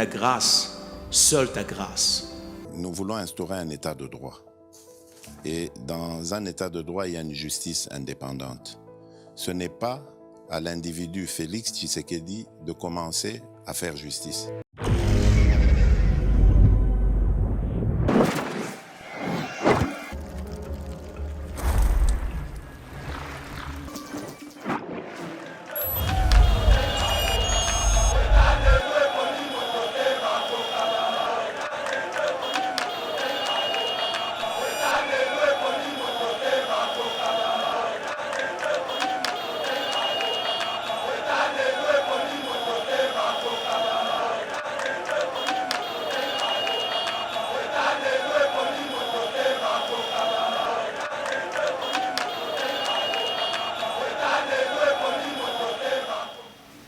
ta grâce, seule ta grâce. Nous voulons instaurer un état de droit. Et dans un état de droit, il y a une justice indépendante. Ce n'est pas à l'individu Félix Tshisekedi de commencer à faire justice.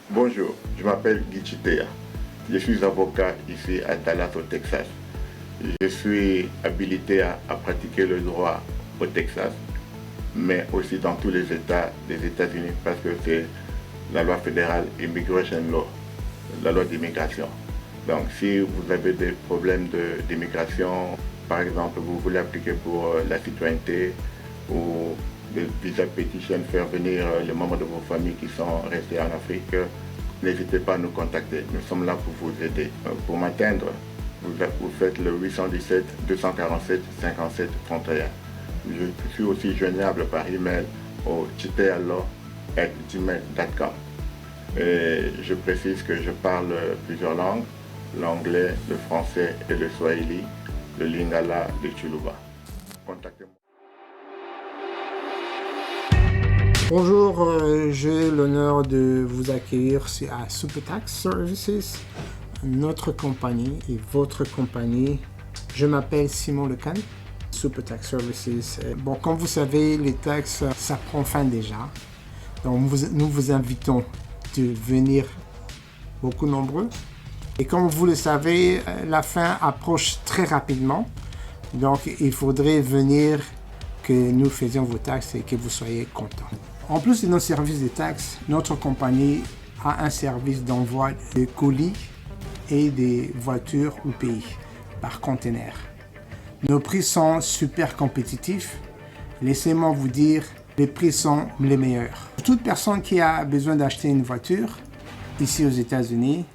Bonjour, je m'appelle Guy Chitea. Je suis avocat ici à Dallas au Texas. Je suis habilité à pratiquer le droit au Texas, mais aussi dans tous les États des États-Unis parce que c'est la loi fédérale Immigration Law, la loi d'immigration. Donc si vous avez des problèmes d'immigration, par exemple vous voulez appliquer pour la citoyenneté ou des visa petition, faire venir les membres de vos familles qui sont restés en Afrique, n'hésitez pas à nous contacter. Nous sommes là pour vous aider. Pour m'atteindre, vous faites le 817 247 57 31. Je suis aussi joignable par email au chitealo@gmail.com. Et je précise que je parle plusieurs langues, l'anglais, le français et le swahili, le lingala, le chuluba. Contactez-moi. Bonjour, j'ai l'honneur de vous accueillir à Super Tax Services, notre compagnie et votre compagnie. Je m'appelle Simon Lecan, Super Tax Services. Bon, comme vous savez, les taxes, ça prend fin déjà. Donc, nous vous invitons de venir beaucoup nombreux. Et comme vous le savez, la fin approche très rapidement. Donc, il faudrait venir que nous faisions vos taxes et que vous soyez contents. En plus de nos services de taxes, notre compagnie a un service d'envoi de colis et des voitures au pays par conteneur. Nos prix sont super compétitifs. Laissez-moi vous dire, les prix sont les meilleurs. Pour toute personne qui a besoin d'acheter une voiture ici aux États-Unis,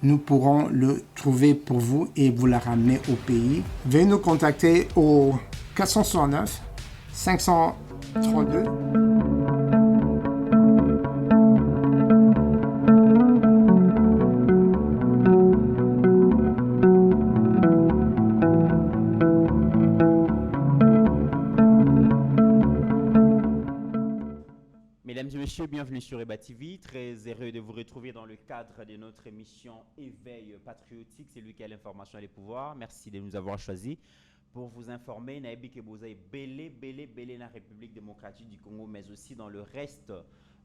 nous pourrons le trouver pour vous et vous la ramener au pays. Veuillez nous contacter au 469 532 Mesdames et messieurs, bienvenue sur EBA TV. Très heureux de vous retrouver dans le cadre de notre émission Éveil patriotique. C'est lui qui a l'information et les pouvoirs. Merci de nous avoir choisis pour vous informer. Naïbi Kebozaï, belé dans la République démocratique du Congo, mais aussi dans le reste,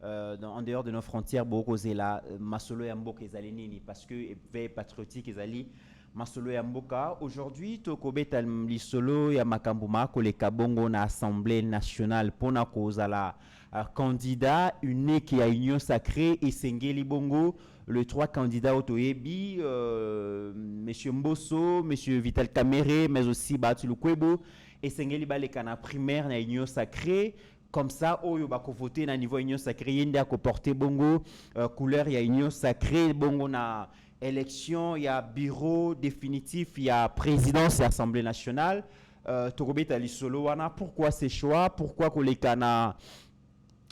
en dehors de nos frontières, Bokozela, Masolo et Mboka Ezalenini, parce que Éveil patriotique Ezali. Masolo ya Mboka. Aujourd'hui, Tokobeta Lisolo ya Makambuma, Koleka Bongo na Assemblée nationale, Pona Kozala. Candidat unique qui a union sacrée et Sengeli Bongo, les trois candidats Otoyebi, M. Mbosso, M. Vital Kamere, mais aussi Batulu Kwebo, et Sengeli Balekana primaire na union sacrée. Comme ça, Oyo bako voter na niveau union sacrée, yende a porter Bongo, couleur il y a union sacrée, Bongo na élection, il y a bureau définitif, il y a présidence et assemblée nationale. Tokobeta Lisolo wana, pourquoi ces choix? Pourquoi Kolekana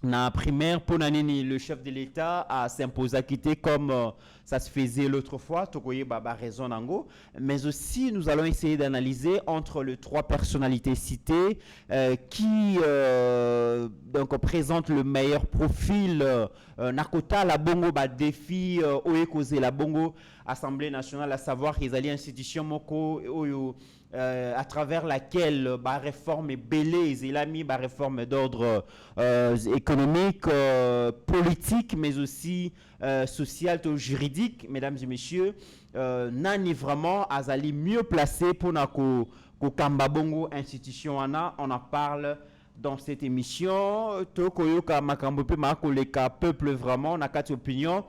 na primaire, pour le chef de l'État a s'imposé à quitter comme ça se faisait l'autre fois, Tokoye Baba raison nango. Mais aussi, nous allons essayer d'analyser entre les trois personnalités citées qui donc présentent le meilleur profil. Nakota la Bongo ba défi Oekose la Bongo Assemblée nationale, à savoir qu'ils allaient institution moko oyo. À travers laquelle la réforme est belée, il a mis la réforme d'ordre économique, politique, mais aussi social, juridique, mesdames et messieurs. Nani vraiment Azali mieux placé pour ko Kambabongo institution on en parle dans cette émission. Tokoyoka Makambope Makoleka peuple vraiment, on a quatre opinions.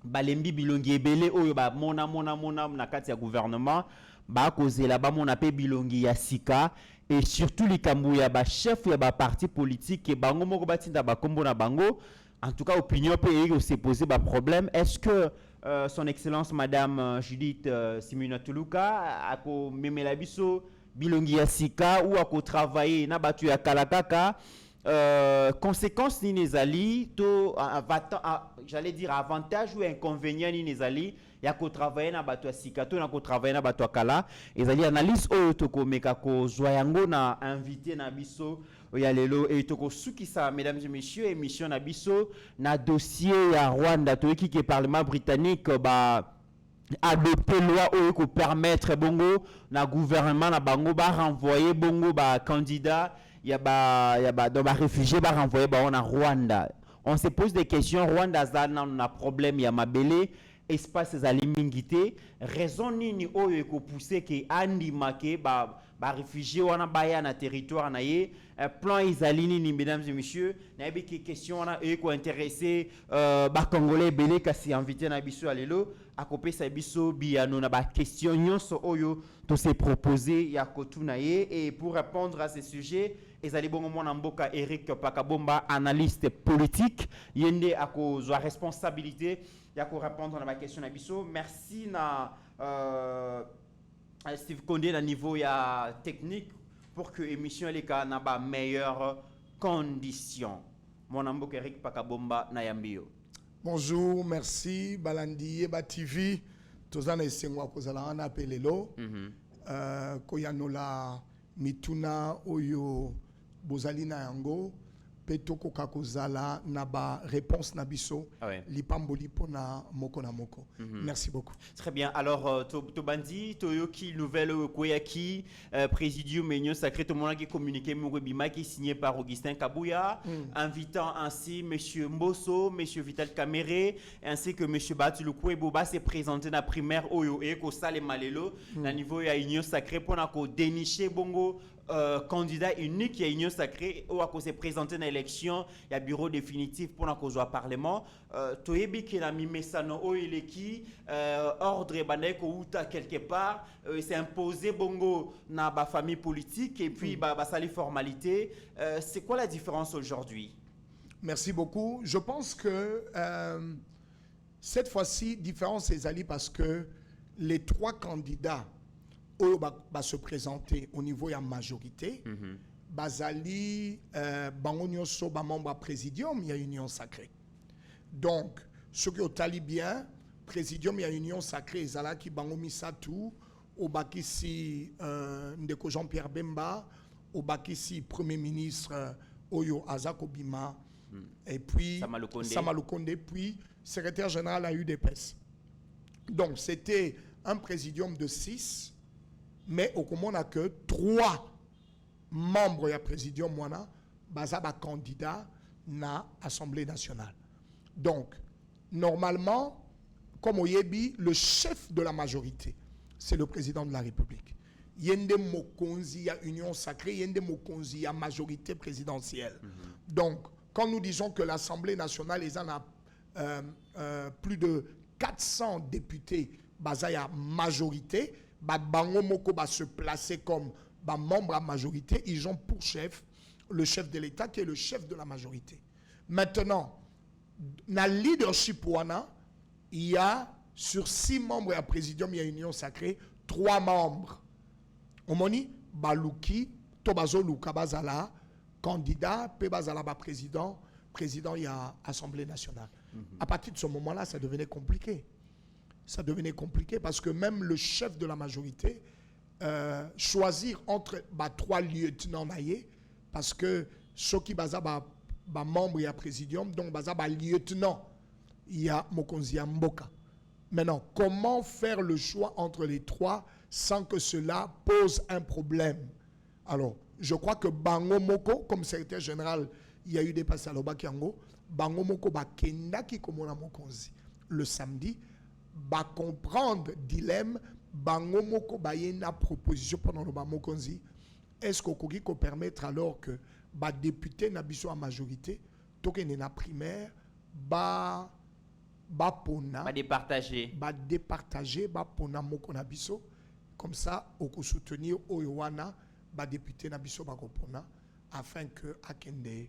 balembi bilongi ebele oyo ba mona na kati ya gouvernement ba kozela ba mona pe bilongi ya sika et surtout likambo ya ba chef ya ba parti politique et bango moko batinda ba kombo na bango. En tout cas opinion pe se poser ba problème. Est-ce que son excellence madame Judith Simina Tuluka ako memela biso bilongi ya sika ou ako travailler na batu ya kalakaka conséquences ni nezali to j'allais dire avantage ou inconvénient ni nezali ya ko travailler na bato sika to na ko travailler na bato kala ezali analyse oyo to ko meka ko zoyango na invité na biso ya lelo et to ko sukisa mesdames et messieurs émission na biso na dossier ya Rwanda to ki parlement britannique ba adopter loi oyo ko permettre bongo na gouvernement na bango ba renvoyer bongo ba candidat ya ba dans ba réfugiés ba renvoyer ba en Rwanda. On se pose des questions. Rwanda a problème ya mabele espace ezali mingité raison nini oyo ko pousser que andi make ba réfugiés wana baya na territoire na ye plan ezali nini mesdames et messieurs na yebi que question wana ko intéresser ba congolais belé kasi invité na biso alelo akopesa biso biano na ba question nyonso oyo to se proposer ya kotuna ye. Et pour répondre à ces sujets ezali bongo mwana mboka Eric Pakabomba analyste politique yende ako zo responsabilité ya ko répondre à ma question na biso. Merci na Steve Condé na niveau ya technique pour que émission les ka na ba meilleures conditions. Mwana mboka Eric Pakabomba na yambio. Bonjour, merci Balandi Eba TV. Tozana esengwa kozala na pelelo. Koyanola mituna oyo bozalina yango petoko kakozala na ba réponse na biso lipamboli pona moko na moko. Merci beaucoup. Très bien. Alors Tobandi Toyoki nouvelle Koyaki présidium Union Sacrée tout le monde qui communiqué Mourebima qui signé par Augustin Kabouya invitant ainsi monsieur Mbosso, monsieur Vital Kamere ainsi que monsieur Batulu Boba s'est présenté dans la primaire Oyo et ko sale malelo na niveau ya Union Sacrée pour na ko dénicher bongo candidat unique à Union Sacrée ou à cause présenté dans l'élection il y a bureau définitif pour la cause au parlement toyebi qui a mis mesano o il est qui ordre banai ko uta quelque part c'est imposé bongo na ba famille politique et puis ba sali formalité. C'est quoi la différence aujourd'hui? Merci beaucoup. Je pense que cette fois-ci différence est ali parce que les trois candidats va se présenter au niveau de la majorité. Bazali, Bangonioso, membre présidium, il y a Union Sacrée. Donc, ce qui est talibien, présidium, il y a Union Sacrée, Zala qui Bangomi Satou, au Bakissi, Ndeko Jean-Pierre Bemba, au Bakissi, Premier ministre Oyo Azakobima, et puis Samalukonde, puis secrétaire général à UDPS. Donc, c'était un présidium de 6. Mais au commun, on n'a que 3 membres du présidium, bazaba candidat na Assemblée nationale. Donc, normalement, comme au Yebi, le chef de la majorité, c'est le président de la République. Yende Mokonzi, il y a Union Sacrée, Yende Mokonzi, il y a majorité présidentielle. Donc, quand nous disons que l'Assemblée nationale, ils en a plus de 400 députés, bazaya majorité, Bango Moko va se placer comme membre à majorité, ils ont pour chef le chef de l'État qui est le chef de la majorité. Maintenant, dans le leadership, il y a sur 6 membres à présidium, il y a Union Sacrée, 3 membres. Omoni, Balouki, Tobazo Luka Bazala, candidat, Pebazala président, il y a Assemblée nationale. À partir de ce moment-là, ça devenait compliqué. Ça devenait compliqué parce que même le chef de la majorité choisir entre 3 lieutenants naïe parce que ceux qui baza membre et présidium donc baza lieutenant il y a Mokonzi Mboka. Maintenant, comment faire le choix entre les 3 sans que cela pose un problème? Alors, je crois que Bango Moko, comme secrétaire général, il y a eu des passes à l'Obakiango, Bango Moko Bakenda qui komona Mokonzi le samedi. Va comprendre dilemme bango moko bayena proposition pendant le Mokonzi. Est-ce qu'on peut permettre alors que député n'a biso à majorité toke na primaire bapona Pas départager. départager bapona moko na biso comme ça oko soutenir oyowana député na biso bakopona afin que akende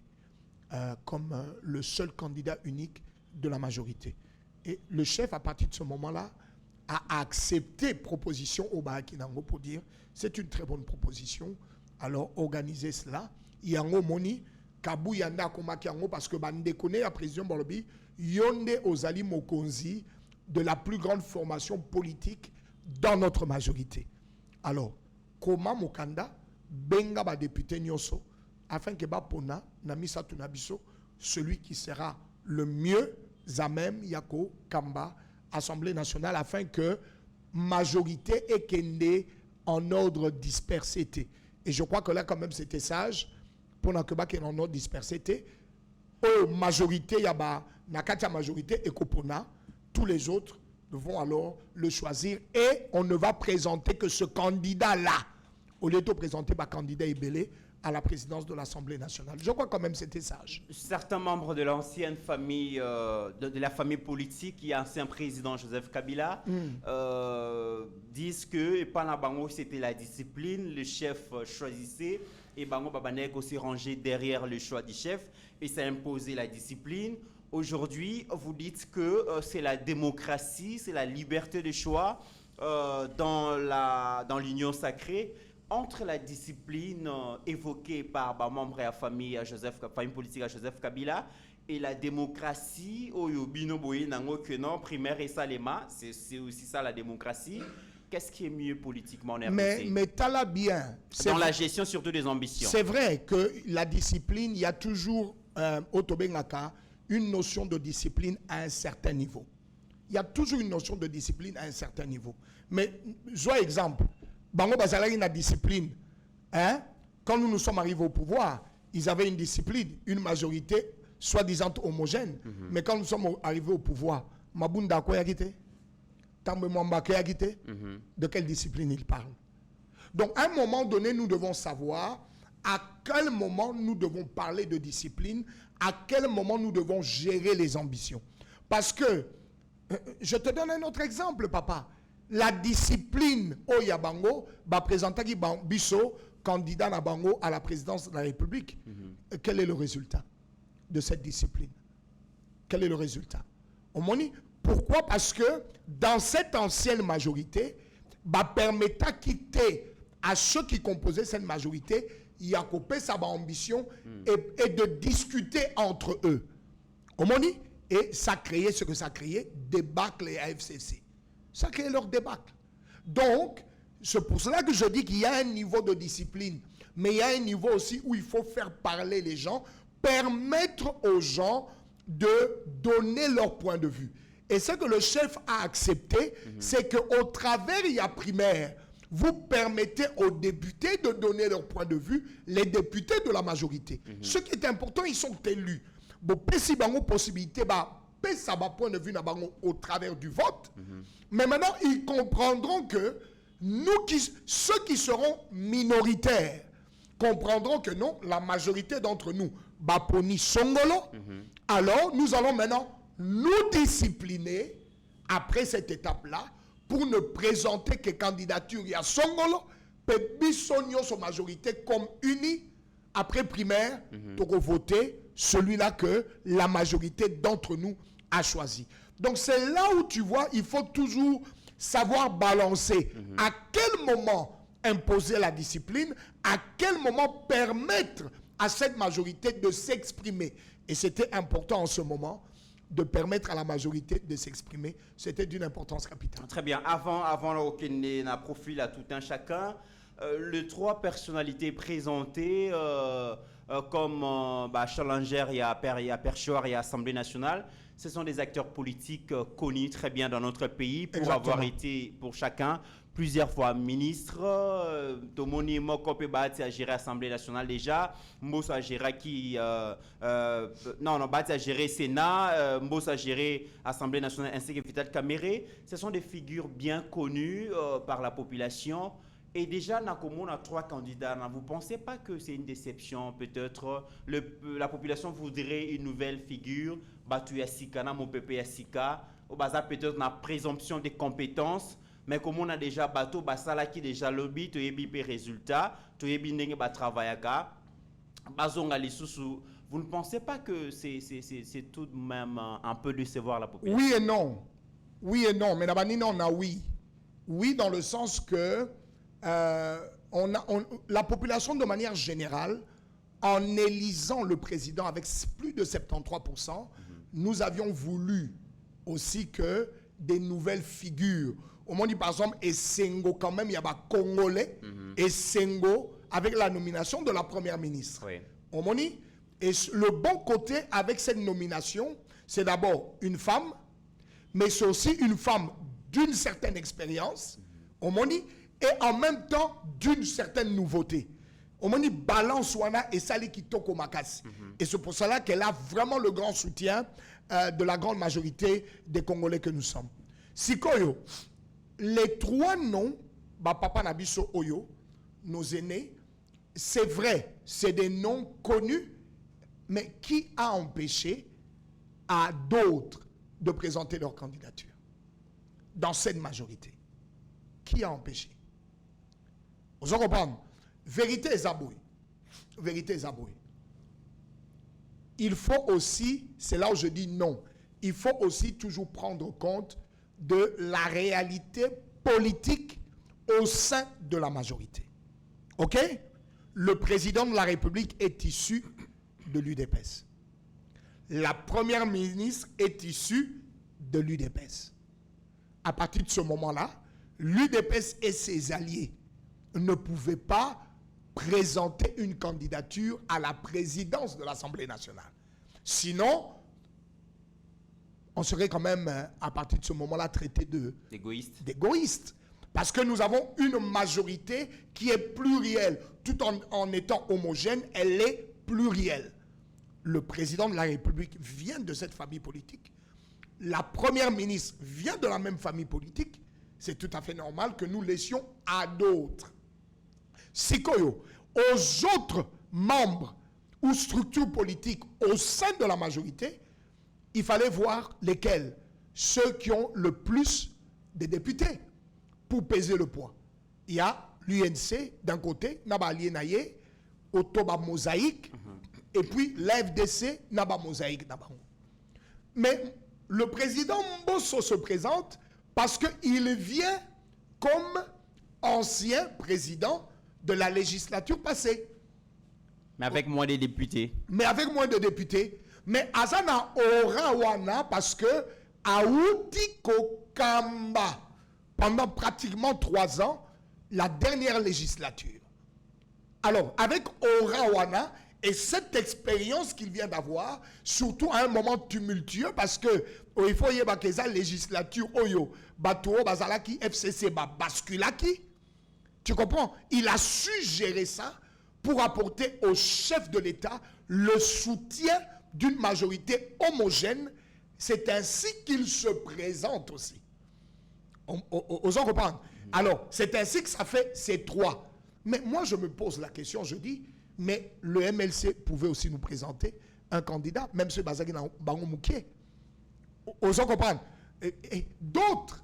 comme le seul candidat unique de la majorité. Et le chef, à partir de ce moment-là, a accepté proposition au Bahakinango pour dire c'est une très bonne proposition. Alors, organisez cela. Yango Moni, Kabou Yanda Komakiango, parce que Bande connaît à président Bolobi, Yonde Ozali Mokonzi, de la plus grande formation politique dans notre majorité. Alors, comment Mokanda, Benga ba député Nyoso, afin que Bapona, Namisa Tunabiso, celui qui sera le mieux à même Yako Kamba, Assemblée nationale, afin que majorité et kende en ordre dispersé. Et je crois que là, quand même, c'était sage pour que en ordre dispersé. Majorité, Yaba, Nakatia majorité et Kopona, tous les autres vont alors le choisir et on ne va présenter que ce candidat-là. Au lieu de présenter un candidat Ebélé à la présidence de l'Assemblée nationale. Je crois quand même que c'était sage. Certains membres de l'ancienne famille, de la famille politique, qui est ancien président Joseph Kabila, disent que pendant Bango, c'était la discipline, le chef choisissait, et Bango Babanek aussi rangé derrière le choix du chef, et ça imposait la discipline. Aujourd'hui, vous dites que c'est la démocratie, c'est la liberté de choix dans l'union sacrée. Entre la discipline évoquée par membre de la famille politique à Joseph Kabila et la démocratie, primaire et salema, c'est aussi ça la démocratie. Qu'est-ce qui est mieux politiquement en RDC? Mais t'as là bien. Dans la gestion surtout des ambitions. C'est vrai que la discipline, il y a toujours une notion de discipline à un certain niveau. Il y a toujours une notion de discipline à un certain niveau. Mais, je vois exemple. Bango Bazalari na discipline. Hein? Quand nous sommes arrivés au pouvoir, ils avaient une discipline, une majorité soi-disant homogène. Mais quand nous sommes arrivés au pouvoir, Mabunda quoi yagite? Tambe Mwamba quoi yagite? De quelle discipline il parle? Donc, à un moment donné, nous devons savoir à quel moment nous devons parler de discipline, à quel moment nous devons gérer les ambitions. Parce que, je te donne un autre exemple, papa. La discipline au Yabango va présenter Bisso, candidat à Bango à la présidence de la République. Quel est le résultat de cette discipline? Quel est le résultat? Pourquoi? Parce que dans cette ancienne majorité, permettre à quitter à ceux qui composaient cette majorité, il y a coupé sa ambition et de discuter entre eux. Et ça créait ce que ça créait, débâcle et AFCC. Ça crée leur débâcle. Donc, c'est pour cela que je dis qu'il y a un niveau de discipline, mais il y a un niveau aussi où il faut faire parler les gens, permettre aux gens de donner leur point de vue. Et ce que le chef a accepté, c'est qu'au travers, il y a primaire, vous permettez aux députés de donner leur point de vue, les députés de la majorité. Ce qui est important, ils sont élus. Bon, si vous avez possibilité, ça va point de vue au travers du vote. Mais maintenant, ils comprendront que ceux qui seront minoritaires comprendront que non, la majorité d'entre nous, Baponi Songolo, alors nous allons maintenant nous discipliner après cette étape-là pour ne présenter que candidature à Songolo, Pebisonio son majorité comme unis après primaire pour voter celui-là que la majorité d'entre nous a choisi. Donc c'est là où tu vois, il faut toujours savoir balancer. À quel moment imposer la discipline, à quel moment permettre à cette majorité de s'exprimer. Et c'était important en ce moment de permettre à la majorité de s'exprimer. C'était d'une importance capitale. Très bien. Avant qu'on ait un profil à tout un chacun, les trois personnalités présentées comme Challenger, il y a Perchoir et Assemblée nationale, ce sont des acteurs politiques connus très bien dans notre pays pour avoir été pour chacun plusieurs fois ministre. Tomoni Mokope Bati a géré l'Assemblée nationale déjà. Mbosso a géré Bati a géré Sénat. Mbosso a géré l'Assemblée nationale ainsi que Vital Kamere. Ce sont des figures bien connues par la population. Et déjà, on a 3 candidats. Vous ne pensez pas que c'est une déception? Peut-être la population voudrait une nouvelle figure. Batu Yassika, mon pépé Yassika. Peut-être la présomption des compétences. Mais comme on a déjà bateau, Basala qui déjà lobby, tu as résultat, tu as travail. Vous ne pensez pas que c'est tout de même un peu décevoir la population? Oui et non. Oui et non. Mais d'abord, on a oui. Oui, dans le sens que la population, de manière générale, en élisant le président avec plus de 73%, nous avions voulu aussi que des nouvelles figures. Au moins, par exemple, Essengo, quand même, il y a des Congolais, Essengo, avec la nomination de la première ministre. Oui. Au moins, et le bon côté avec cette nomination, c'est d'abord une femme, mais c'est aussi une femme d'une certaine expérience, au moins, et en même temps d'une certaine nouveauté. Au moins, balance wana et sali qui toko makasi. Et c'est pour cela qu'elle a vraiment le grand soutien de la grande majorité des Congolais que nous sommes. Sikoyo, les 3 noms, Papa Nabiso Oyo, nos aînés, c'est vrai, c'est des noms connus, mais qui a empêché à d'autres de présenter leur candidature dans cette majorité? Qui a empêché? Vous en comprenez? Vérité est abouée. Vérité est abouée. Il faut aussi, c'est là où je dis non, il faut aussi toujours prendre compte de la réalité politique au sein de la majorité. OK? Le président de la République est issu de l'UDPS. La première ministre est issue de l'UDPS. À partir de ce moment-là, l'UDPS et ses alliés ne pouvaient pas présenter une candidature à la présidence de l'Assemblée nationale. Sinon, on serait quand même, à partir de ce moment-là, traité d'égoïste. Parce que nous avons une majorité qui est plurielle. Tout en étant homogène, elle est plurielle. Le président de la République vient de cette famille politique. La première ministre vient de la même famille politique. C'est tout à fait normal que nous laissions à d'autres. Sikoyo, aux autres membres ou structures politiques au sein de la majorité, il fallait voir lesquels, ceux qui ont le plus de députés pour peser le poids. Il y a l'UNC d'un côté, Naba Alienaye, Otoba Mosaïque, et puis l'FDC, Naba Mosaïque. Mais le président Mbosso se présente parce qu'il vient comme ancien président de la législature passée. Mais avec moins de députés. Mais Azana aura wana parce que Aouti Kokamba, pendant pratiquement 3 ans, la dernière législature. Alors, avec Aura wana et cette expérience qu'il vient d'avoir, surtout à un moment tumultueux, parce que il faut y avoir la législature, Oyo, Batouo, Bazalaki, FCC, Basculaki. Tu comprends? Il a su gérer ça pour apporter au chef de l'État le soutien d'une majorité homogène. C'est ainsi qu'il se présente aussi. Osons comprendre. Alors, c'est ainsi que ça fait ces 3. Mais moi, je me pose la question, je dis, mais le MLC pouvait aussi nous présenter un candidat, même ce Bazagi Bango Mouké. Osons comprendre. Et d'autres.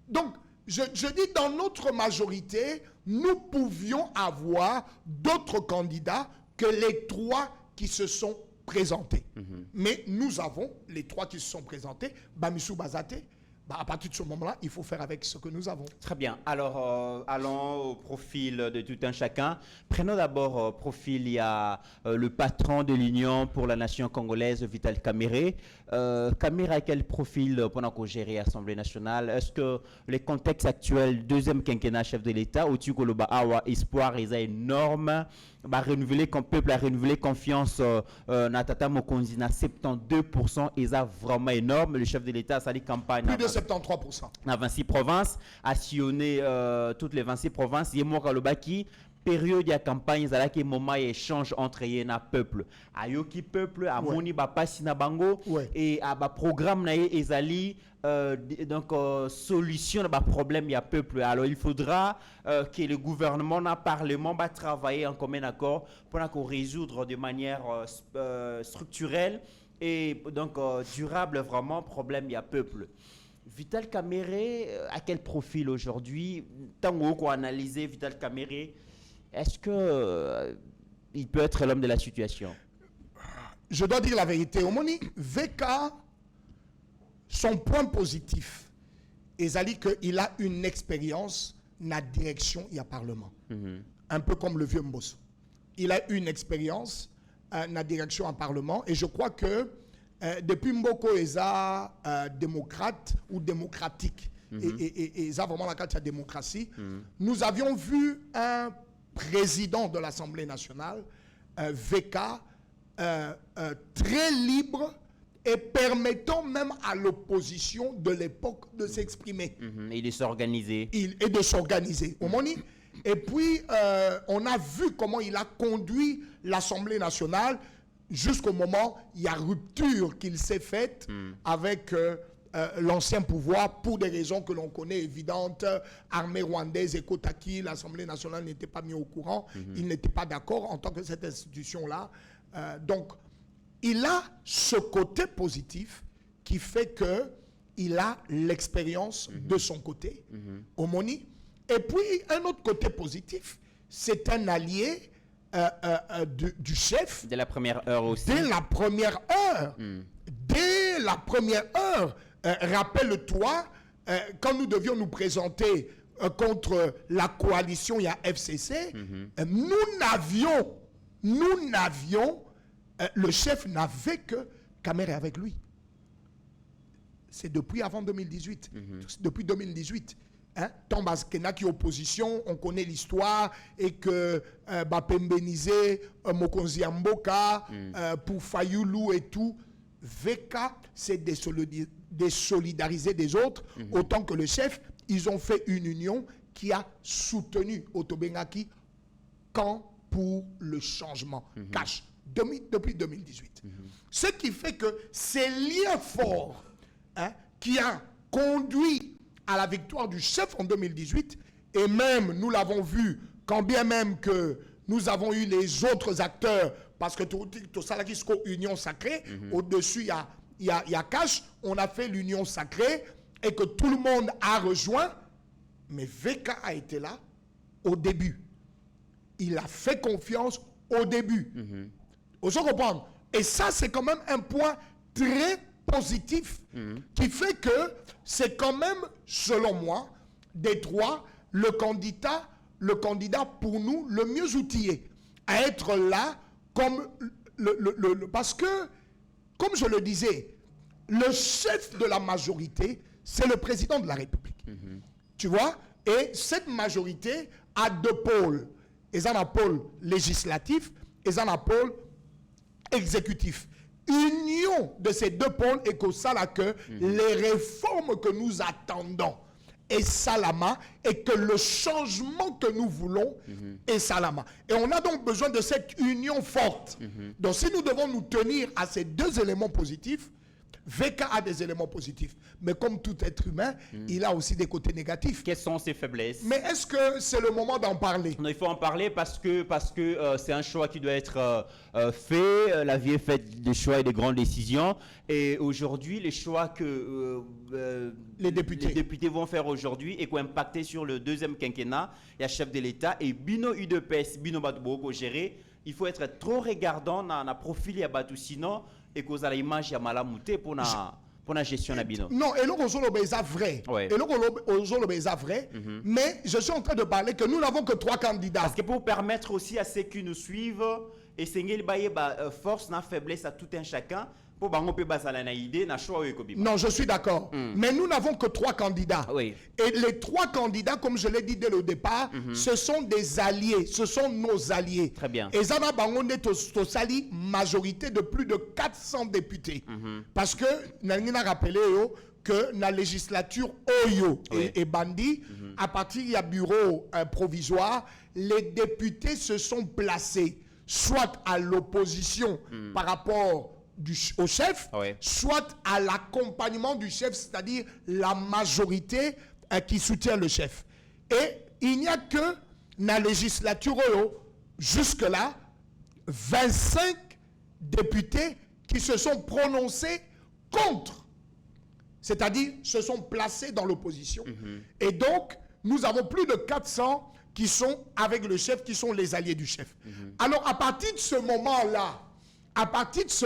Donc, je dis, dans notre majorité, nous pouvions avoir d'autres candidats que les 3 qui se sont présentés. Mais nous avons les 3 qui se sont présentés. Bamissou Bazate, à partir de ce moment-là, il faut faire avec ce que nous avons. Très bien. Alors, allons au profil de tout un chacun. Prenons d'abord profil, il y a le patron de l'Union pour la nation congolaise, Vital Kamerhe. Kamerhe a quel profil pendant qu'on gère l'Assemblée nationale? Est-ce que les contextes actuels, deuxième quinquennat chef de l'État, au Tukoloba Awa, espoir, ils ont énorme, renouveler comme peuple a renouvelé confiance Natata Mokonzi na 72%, ils ont vraiment énorme. Le chef de l'État a sali campagne. Plus de 73%. Dans 26 provinces, a sillonné toutes les 26 provinces. Yemo Kalobaki, période de campagne zala ke moment échange entre yena peuple ayoki peuple amoni ba pasi na bango et a ba programme na ezali donc solution na ba problème ya peuple. Alors il faudra que le gouvernement na parlement va travailler en commun accord pour résoudre de manière structurelle et donc durable vraiment problème ya peuple. Vital Kamerhe, à quel profil aujourd'hui? Tant qu'on analyse Vital Kamerhe, est-ce que il peut être l'homme de la situation? Je dois dire la vérité. Omoni, VK, son point positif, c'est qu'il a une expérience dans la direction et le Parlement. Un peu comme le vieux Mbosso. Il a une expérience dans la direction et le Parlement. Et je crois que depuis Mboko, il est démocrate ou démocratique. Et il a vraiment la carte de la démocratie. Nous avions vu un président de l'Assemblée nationale, VK, très libre et permettant même à l'opposition de l'époque de s'exprimer. Et de s'organiser. Et de s'organiser. Et puis, on a vu comment il a conduit l'Assemblée nationale jusqu'au moment où il y a rupture qu'il s'est faite avec l'ancien pouvoir pour des raisons que l'on connaît évidentes. Armée rwandaise et Kotaki, l'Assemblée nationale n'était pas mis au courant. Il n'était pas d'accord en tant que cette institution-là. Donc, il a ce côté positif qui fait qu'il a l'expérience de son côté, Omoni. Et puis, un autre côté positif, c'est un allié du chef. Dès la première heure aussi. Dès la première heure. Dès la première heure. Rappelle-toi, quand nous devions nous présenter contre la coalition, il y a FCC, nous n'avions, le chef n'avait que Kamerhe avec lui. C'est depuis avant 2018. Depuis 2018. Thomas Kenaki opposition, on connaît l'histoire et que Bapembenise, Mokonzi Mboka, pour Fayoulou et tout, VK, c'est désolidariser des autres, autant que le chef, ils ont fait une union qui a soutenu Otobengaki quand pour le changement. Cash, depuis 2018. Ce qui fait que ces liens forts qui a conduit à la victoire du chef en 2018, et même nous l'avons vu, quand bien même que nous avons eu les autres acteurs, parce que tout ça, là, union sacrée, au-dessus, il y a Cash, on a fait l'union sacrée, et que tout le monde a rejoint, mais VK a été là au début. Il a fait confiance au début. Vous comprenez? Et ça, c'est quand même un point très positif qui fait que c'est quand même, selon moi, des trois, le candidat pour nous le mieux outillé à être là comme parce que, comme je le disais, le chef de la majorité, c'est le président de la République. Tu vois? Et cette majorité a deux pôles. Ils ont un pôle législatif et un pôle exécutif. Union de ces deux pôles et que ça là que les réformes que nous attendons est salama et que le changement que nous voulons est salama. Et on a donc besoin de cette union forte. Donc si nous devons nous tenir à ces deux éléments positifs, VK a des éléments positifs. Mais comme tout être humain, il a aussi des côtés négatifs. Quelles sont ses faiblesses? Mais est-ce que c'est le moment d'en parler? Non, il faut en parler parce que c'est un choix qui doit être fait. La vie est faite de choix et de grandes décisions. Et aujourd'hui, les choix que les députés vont faire aujourd'hui et qui vont impacter sur le deuxième quinquennat, il y a chef de l'État et Bino UDPS, Bino Batoubo gérer. Il faut être trop regardant dans le profil de Batou, sinon et cause à l'image de Malamouté pour la gestion de Bino. Non, et là, on vrai. Ouais. Et là, on vrai. Mais je suis en train de parler que nous n'avons que 3 candidats. Parce que pour permettre aussi à ceux qui nous suivent, et c'est force, na faiblesse à tout un chacun, pour non, je suis d'accord. Mais nous n'avons que 3 candidats. Oui. Et les 3 candidats, comme je l'ai dit dès le départ, ce sont des alliés. Ce sont nos alliés. Très bien. Et Zana Bangonde Tosali, majorité de plus de 400 députés. Parce que, nous avons rappelé que la législature Oyo et Bandi, à partir il y a bureau provisoire, les députés se sont placés soit à l'opposition par rapport au chef, soit à l'accompagnement du chef, c'est-à-dire la majorité qui soutient le chef. Et il n'y a que la législature jusque-là 25 députés qui se sont prononcés contre, c'est-à-dire se sont placés dans l'opposition. Et donc, nous avons plus de 400 qui sont avec le chef, qui sont les alliés du chef. Alors, à partir de ce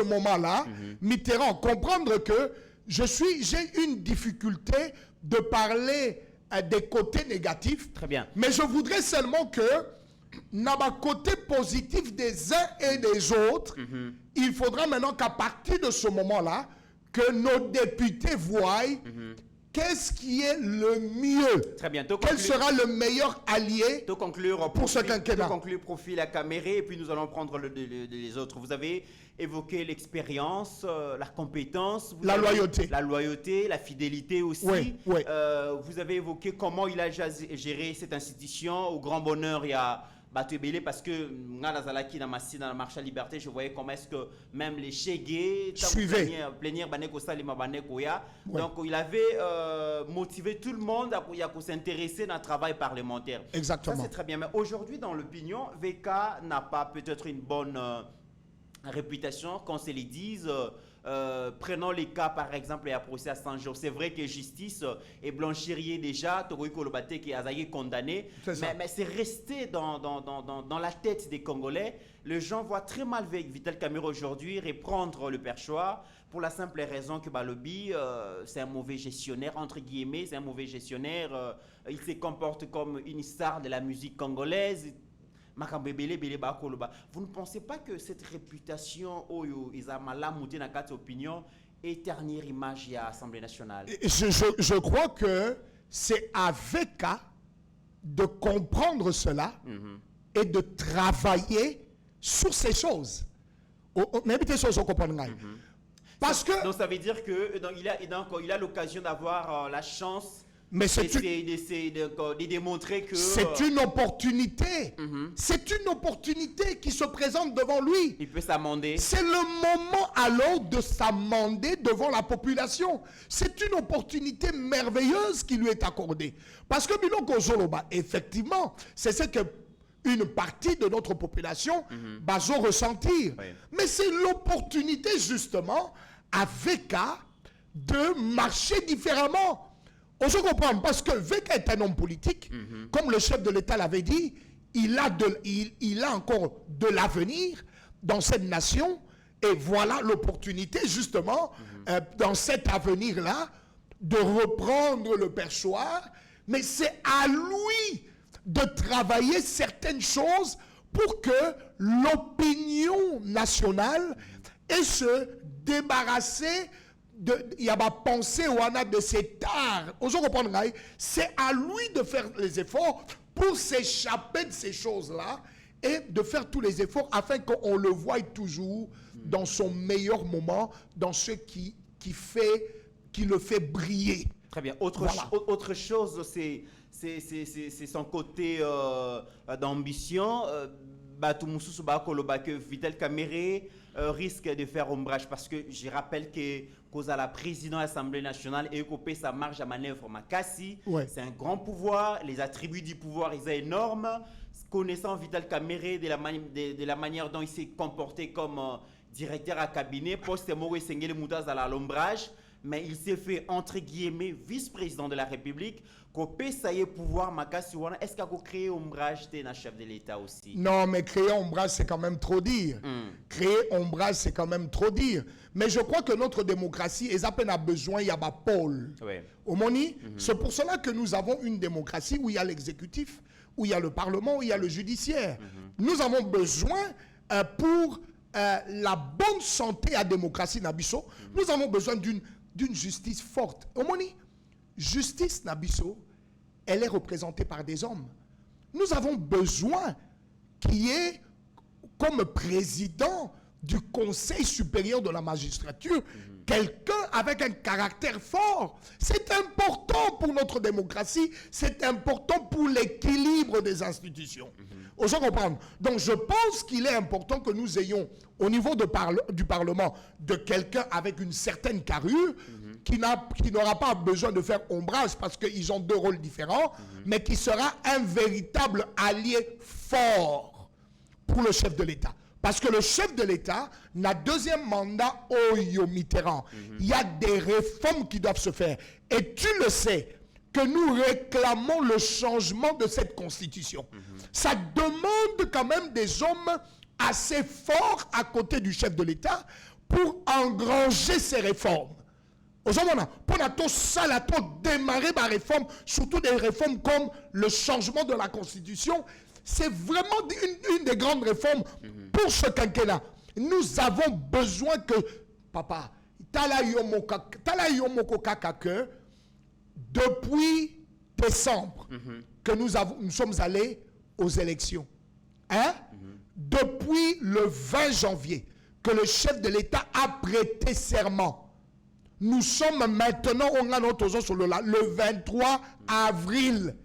moment-là, Mitterrand, comprendre que j'ai une difficulté de parler des côtés négatifs. Très bien. Mais je voudrais seulement que, dans le côté positif des uns et des autres, il faudra maintenant qu'à partir de ce moment-là, que nos députés voient qu'est-ce qui est le mieux. Très bien. Quel sera le meilleur allié pour ce quinquennat. Pour conclure, profil à caméra, et puis nous allons prendre les autres. Vous avez évoqué l'expérience, la compétence, loyauté. La loyauté, la fidélité aussi. Oui. Vous avez évoqué comment il a géré cette institution. Au grand bonheur, il y a Batubélé, parce que dans la marche à liberté, je voyais comment est-ce que même les Chégués suivaient. Donc il avait motivé tout le monde à s'intéresser dans le travail parlementaire. Exactement. Ça c'est très bien. Mais aujourd'hui dans l'opinion, VK n'a pas peut-être une bonne réputation, qu'on se les dise. Prenons les cas par exemple à procès à Saint-Jean. C'est vrai que justice et blanchirier déjà, Toroï Kolobate qui a été condamné, mais c'est resté dans la tête des Congolais. Les gens voient très mal Vital Kamerhe aujourd'hui reprendre le perchoir pour la simple raison que Balobi, c'est un mauvais gestionnaire, entre guillemets, c'est un mauvais gestionnaire. Il se comporte comme une star de la musique congolaise. Vous ne pensez pas que cette réputation opinion est dernière image à l'Assemblée nationale? Je crois que c'est à VK de comprendre cela et de travailler sur ces choses. Parce que... Donc ça veut dire qu'il a l'occasion d'avoir la chance... Mais de démontrer que... C'est une opportunité. C'est une opportunité qui se présente devant lui. Il peut s'amender. C'est le moment alors de s'amender devant la population. C'est une opportunité merveilleuse qui lui est accordée. Parce que Biloko Zoloba, effectivement, c'est ce que une partie de notre population va ressentir. Oui. Mais c'est l'opportunité justement à VK de marcher différemment. On se comprend parce que VK est un homme politique, comme le chef de l'État l'avait dit, il a encore de l'avenir dans cette nation, et voilà l'opportunité justement dans cet avenir-là de reprendre le perchoir, mais c'est à lui de travailler certaines choses pour que l'opinion nationale ait se débarrasser il y a ma pensée ou on a de cet art. C'est à lui de faire les efforts pour s'échapper de ces choses-là et de faire tous les efforts afin qu'on le voie toujours dans son meilleur moment, dans ce qui le fait briller. Très bien. Autre chose, c'est son côté d'ambition. Que Vital Kamerhe risque de faire ombrage parce que je rappelle que cause à la présidente de l'Assemblée nationale et que sa marge à manœuvre Makassi, c'est un grand pouvoir, les attributs du pouvoir ils sont énormes. Connaissant Vital Kamerhe de la manière dont il s'est comporté comme directeur à cabinet, poste Moro Sengele Moutaz à l'ombrage, mais il s'est fait entre guillemets vice-président de la République. Pouvoir est-ce qu'il a créé ombrage de chef de l'État aussi? Non, mais créer ombrage, c'est quand même trop dire. Créer ombrage, c'est quand même trop dire. Mais je crois que notre démocratie, est à peine a besoin, il y a pas pôle. C'est pour cela que nous avons une démocratie où il y a l'exécutif, où il y a le Parlement, où il y a le judiciaire. Nous avons besoin pour la bonne santé à la démocratie Nabiso, nous avons besoin d'une justice forte. Justice Nabiso, elle est représentée par des hommes. Nous avons besoin qu'il y ait comme président du Conseil supérieur de la magistrature, quelqu'un avec un caractère fort. C'est important pour notre démocratie, c'est important pour l'équilibre des institutions. Vous comprenez? Donc je pense qu'il est important que nous ayons au niveau du Parlement de quelqu'un avec une certaine carrure qui n'aura pas besoin de faire ombrage parce qu'ils ont deux rôles différents, mais qui sera un véritable allié fort pour le chef de l'État. Parce que le chef de l'État n'a deuxième mandat au Mitterrand. Il y a des réformes qui doivent se faire. Et tu le sais que nous réclamons le changement de cette constitution. Ça demande quand même des hommes assez forts à côté du chef de l'État pour engranger ces réformes. Aujourd'hui, pour démarrer ma réforme, surtout des réformes comme le changement de la constitution, c'est vraiment une des grandes réformes pour ce quinquennat. Nous avons besoin que, papa, que depuis décembre, que nous sommes allés aux élections. Hein? Depuis le 20 janvier, que le chef de l'État a prêté serment. Nous sommes maintenant, le 23 avril.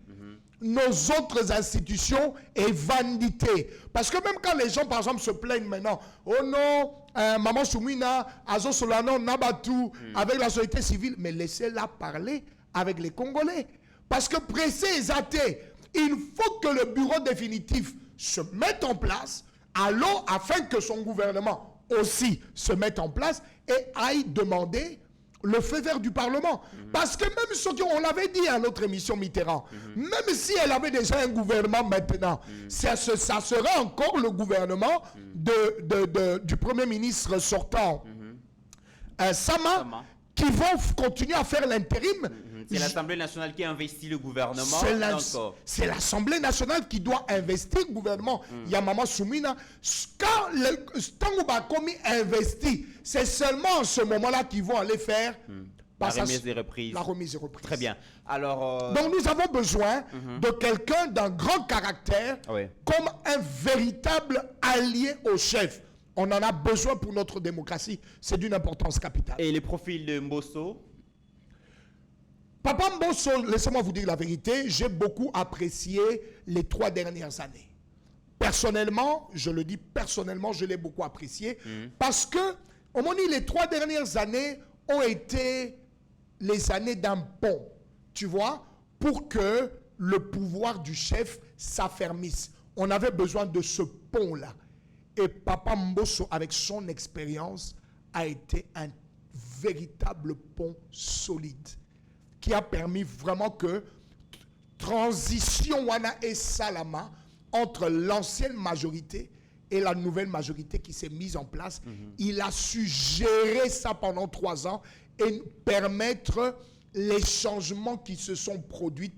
Nos autres institutions et vanité. Parce que même quand les gens, par exemple, se plaignent maintenant, oh non, Maman Soumina, Azo Solano, Nabatou, avec la société civile, mais laissez-la parler avec les Congolais. Parce que pressé et athée, il faut que le bureau définitif se mette en place, alors afin que son gouvernement aussi se mette en place et aille demander le feu vert du Parlement. Parce que même ceux qui, on l'avait dit à notre émission Mitterrand, même si elle avait déjà un gouvernement maintenant, ça sera encore le gouvernement du Premier ministre sortant, Sama, qui vont continuer à faire l'intérim. C'est l'Assemblée nationale qui investit le gouvernement. C'est l'Assemblée nationale qui doit investir le gouvernement. Il y a Maman Soumina. Quand Tangobakomi investit, c'est seulement en ce moment-là qu'ils vont aller faire la remise des reprises. La remise des reprises. Très bien. Alors, donc nous avons besoin de quelqu'un d'un grand caractère comme un véritable allié au chef. On en a besoin pour notre démocratie. C'est d'une importance capitale. Et les profils de Mbosso? Papa Mbosso, laissez-moi vous dire la vérité, j'ai beaucoup apprécié les 3 dernières années. Personnellement, je le dis personnellement, je l'ai beaucoup apprécié parce que, au moins, les 3 dernières années ont été les années d'un pont, tu vois, pour que le pouvoir du chef s'affermisse. On avait besoin de ce pont-là. Et Papa Mbosso, avec son expérience, a été un véritable pont solide qui a permis vraiment que transition Wana et Salama entre l'ancienne majorité et la nouvelle majorité qui s'est mise en place. Il a su gérer ça pendant 3 ans et permettre les changements qui se sont produits.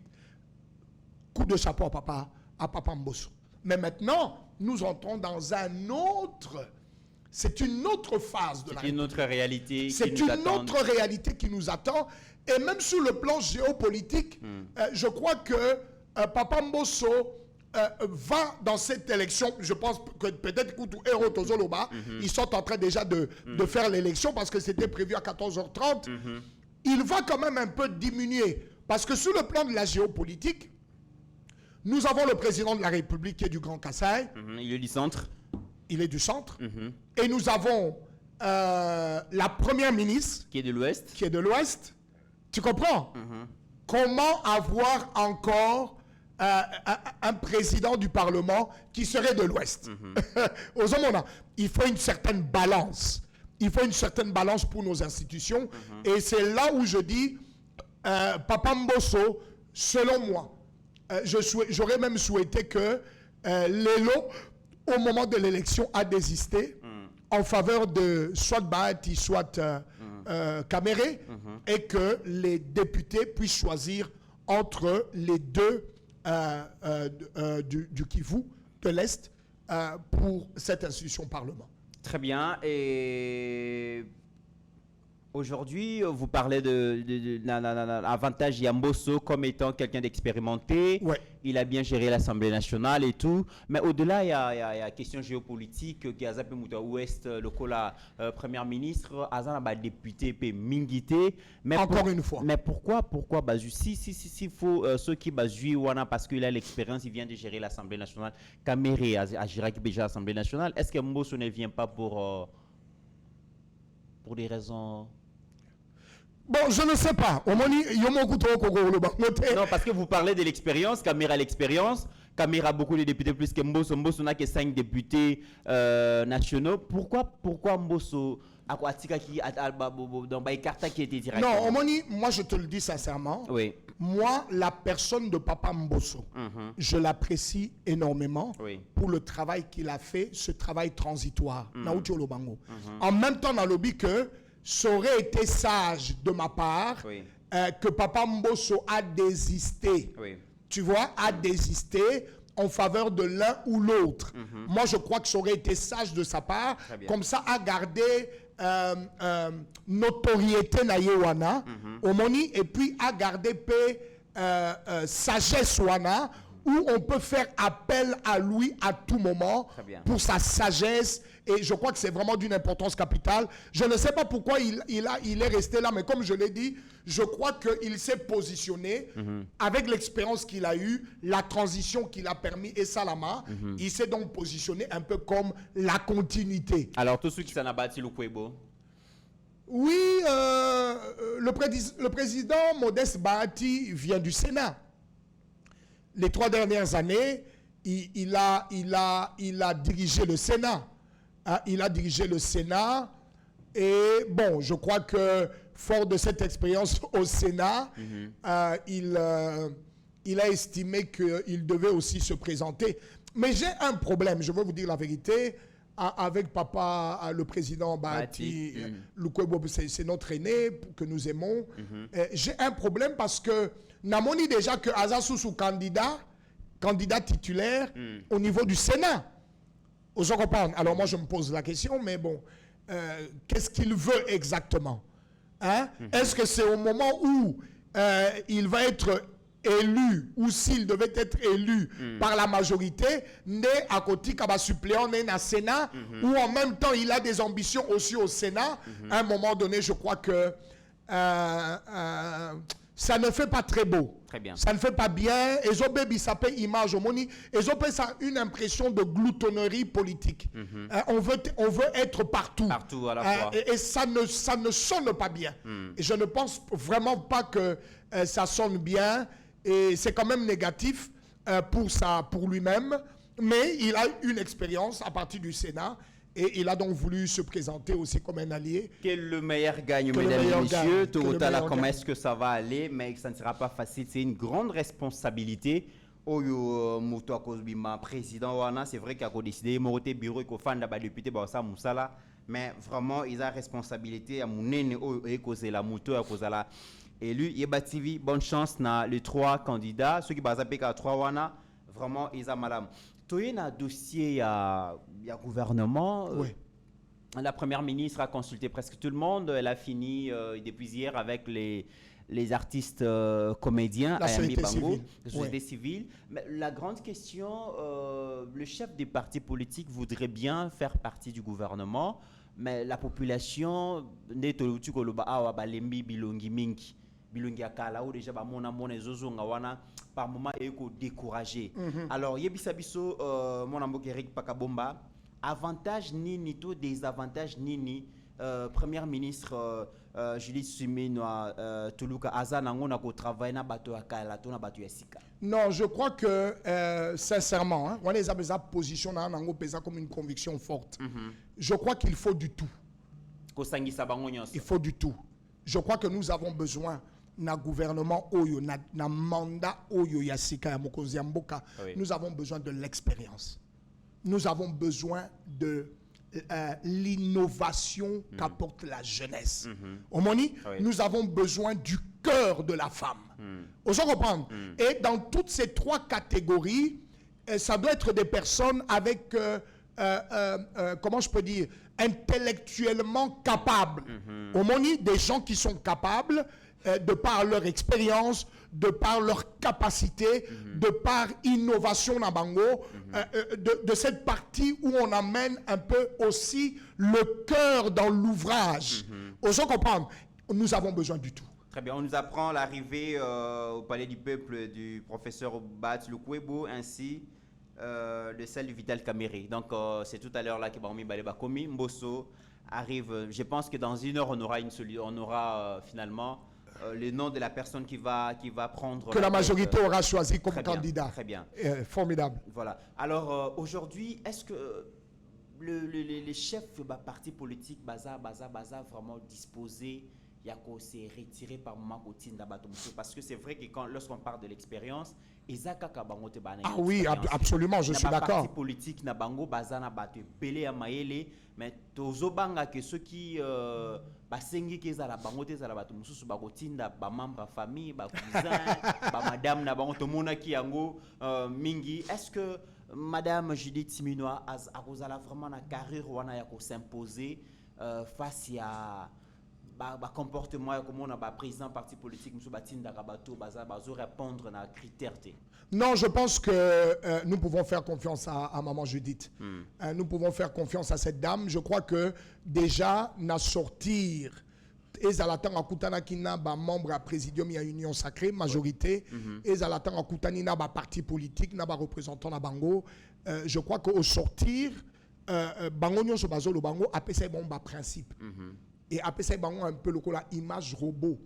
Coup de chapeau à Papa Mbosso. Mais maintenant, nous entrons dans c'est une autre phase de la C'est une autre réalité. C'est une autre réalité qui nous attend. Et même sur le plan géopolitique, je crois que Papa Mbosso va dans cette élection. Je pense que peut-être Koutou Hero Tozoloba, ils sont en train déjà de faire l'élection parce que c'était prévu à 14h30. Il va quand même un peu diminuer. Parce que sur le plan de la géopolitique, nous avons le président de la République qui est du Grand Kassai. Il est du centre. Il est du centre. Et nous avons la première ministre. Qui est de l'Ouest. Qui est de l'Ouest. Tu comprends? Comment avoir encore un président du Parlement qui serait de l'Ouest? Il faut une certaine balance. Il faut une certaine balance pour nos institutions. Et c'est là où je dis, Papa Mbosso, selon moi, j'aurais même souhaité que Lelo, au moment de l'élection, a désisté en faveur de soit Bahati, soit Caméré, et que les députés puissent choisir entre les deux du Kivu, de l'Est, pour cette institution Parlement. Très bien. Et Aujourd'hui, vous parlez de l'avantage Yamboso comme étant quelqu'un d'expérimenté. Ouais. Il a bien géré l'Assemblée nationale et tout. Mais au-delà, il y a la question géopolitique qui a zappé Mouta Ouest, le Premier ministre, Azan a député, Mingité. Mais Encore une fois. Mais pourquoi si faut ceux qui basent Wana parce qu'il a l'expérience, il vient de gérer l'Assemblée nationale. Kamere a géré l'Assemblée nationale. Est-ce que Mbosso ne vient pas pour des raisons... Bon, je ne sais pas. Non, parce que vous parlez de l'expérience, Kamera a l'expérience, Kamera a beaucoup de députés plus que Mbosso. Mbosso n'a que 5 députés nationaux. Pourquoi Mbosso dans Baïkarta qui était direct? Non, Omoni, moi je te le dis sincèrement. Oui. Moi, la personne de Papa Mbosso, je l'apprécie énormément pour le travail qu'il a fait, ce travail transitoire. En même temps, dans le but que ça aurait été sage de ma part que Papa Mbosso a désisté. Tu vois, a désisté en faveur de l'un ou l'autre. Moi, je crois que ça aurait été sage de sa part, comme ça, à garder notoriété na yewana, omoni, et puis à garder paix, sagesse wana, où on peut faire appel à lui à tout moment pour sa sagesse. Et je crois que c'est vraiment d'une importance capitale. Je ne sais pas pourquoi il est resté là, mais comme je l'ai dit, je crois qu'il s'est positionné avec l'expérience qu'il a eue, la transition qu'il a permis et Salama. Il s'est donc positionné un peu comme la continuité. Alors, tout ce qui s'en a bâti le Kwebo? Oui, le président Modeste Bahati vient du Sénat. Les 3 dernières années, il a dirigé le Sénat. Il a dirigé le Sénat et bon, je crois que fort de cette expérience au Sénat, il a estimé qu'il devait aussi se présenter. Mais j'ai un problème, je veux vous dire la vérité, avec papa, le président Bahati, Lukwebo, c'est notre aîné que nous aimons. J'ai un problème parce que Namoni déjà que Azasusu candidat titulaire au niveau du Sénat. Vous comprenez? Alors moi je me pose la question, mais bon, qu'est-ce qu'il veut exactement? Est-ce que c'est au moment où il va être élu, ou s'il devait être élu par la majorité, né à côté comme suppléant né dans le Sénat, ou en même temps il a des ambitions aussi au Sénat? À un moment donné, je crois que ça ne fait pas très beau. Très bien. Ça ne fait pas bien. Et Zobebi s'appelle image au moni. Et Zobebi, ça a une impression de gloutonnerie politique. On veut être partout. Partout à la fois. Et ça ne sonne pas bien. Et je ne pense vraiment pas que ça sonne bien. Et c'est quand même négatif pour lui-même. Mais il a une expérience à partir du Sénat. Et il a donc voulu se présenter aussi comme un allié. Que le meilleur gagne, mesdames et messieurs. Tout au talent, comment est-ce que ça va aller? Mais ça ne sera pas facile. C'est une grande responsabilité. Oyo Mouto Kozbima, président Wana, c'est vrai qu'il a décidé, Moroté bureau et fan d'abord député Bassa Moussala. Mais vraiment, il a responsabilité à mon aîné et causer la Mouto à causer la élu. Yeba TV, bonne chance na les 3 candidats. Ceux qui basent à 3 Wana, vraiment, ils ont madame. Tu as un dossier, il y a gouvernement. La première ministre a consulté presque tout le monde. Elle a fini depuis hier avec les artistes comédiens la société civile. La société civile. Mais la grande question, le chef des partis politiques voudrait bien faire partie du gouvernement, mais la population n'est pas bilongi akala ou déjà mona zozo ngawana par moment eko découragé. Alors yebisa biso mon amboki Eric Pakabomba, avantage nini to désavantage nini première ministre Julie Suminwa Tuluka Azanango na ko travailler na bato akala to na bato yasika. Non, je crois que sincèrement, on les a besoin position na nango pesa comme une conviction forte. Je crois qu'il faut du tout. Il faut du tout. Je crois que nous avons besoin na gouvernement oyo na mandat oyo yasika ya mokonzi ya mboka. Nous avons besoin de l'expérience. Nous avons besoin de l'innovation qu'apporte la jeunesse. Nous avons besoin du cœur de la femme. Vous comprenez? Et dans toutes ces 3 catégories, ça doit être des personnes avec comment je peux dire, intellectuellement capables. Au moni, des gens qui sont capables, de par leur expérience, de par leur capacité, de par innovation dans Bango, de cette partie où on amène un peu aussi le cœur dans l'ouvrage. Aux gens comprendre, nous avons besoin du tout. Très bien, on nous apprend l'arrivée au Palais du Peuple du professeur Bat Lukwebo ainsi de celle du Vital Kamere. Donc c'est tout à l'heure là que Baomi Baleba Komi Mbosso arrive. Je pense que dans 1 heure on aura finalement le nom de la personne qui va prendre... Que la majorité aura choisi comme très candidat. Bien, très bien. Formidable. Voilà. Alors aujourd'hui, est-ce que les chefs de partis politiques baza vraiment disposés Yako s'est retiré par moment parce que c'est vrai que lorsqu'on parle de l'expérience, ah oui, absolument, je suis d'accord. Parti politique na bango bazana batu belé à maele, mais tozo banga que ceux qui basengi keza la bango te za la batu mususu bakotinda ba membre famille, ba cousin, ba madame na bango to mona ki yango mingi. Est-ce que madame Judith Siminois a vraiment na carrière wana yako s'imposer face à comportement comme on a président parti politique monsieur Batinda Rabato bazo répondre na critères. Non, je pense que nous pouvons faire confiance à maman Judith. Nous pouvons faire confiance à cette dame. Je crois que déjà na sortir ezalatan akutana kina ba membre à présidium ya union sacrée majorité ezalatan akutani na ba parti politique na ba représentant na bango. Je crois que au sortir bango nyonso bazo lo bango apesa bon ba principe. Et après ça, il y a un peu l'image robot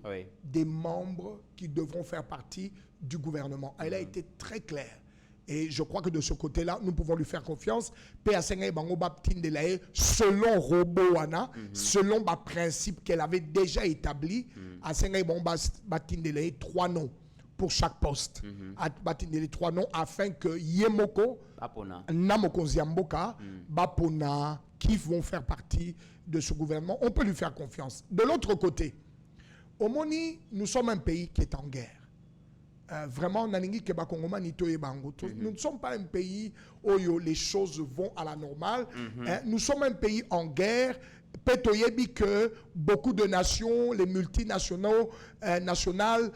des membres qui devront faire partie du gouvernement. Elle a été très claire. Et je crois que de ce côté-là, nous pouvons lui faire confiance. Selon robot, selon le principe qu'elle avait déjà établi, 3 noms pour chaque poste. 3 noms afin que Yemoko, Namoko Ziamboka, Bapona, qui vont faire partie de ce gouvernement, on peut lui faire confiance. De l'autre côté, au Moni, nous sommes un pays qui est en guerre. Vraiment, nous ne sommes pas un pays où les choses vont à la normale. Nous sommes un pays en guerre. Petoyebi que beaucoup de nations, les multinationaux, nationales,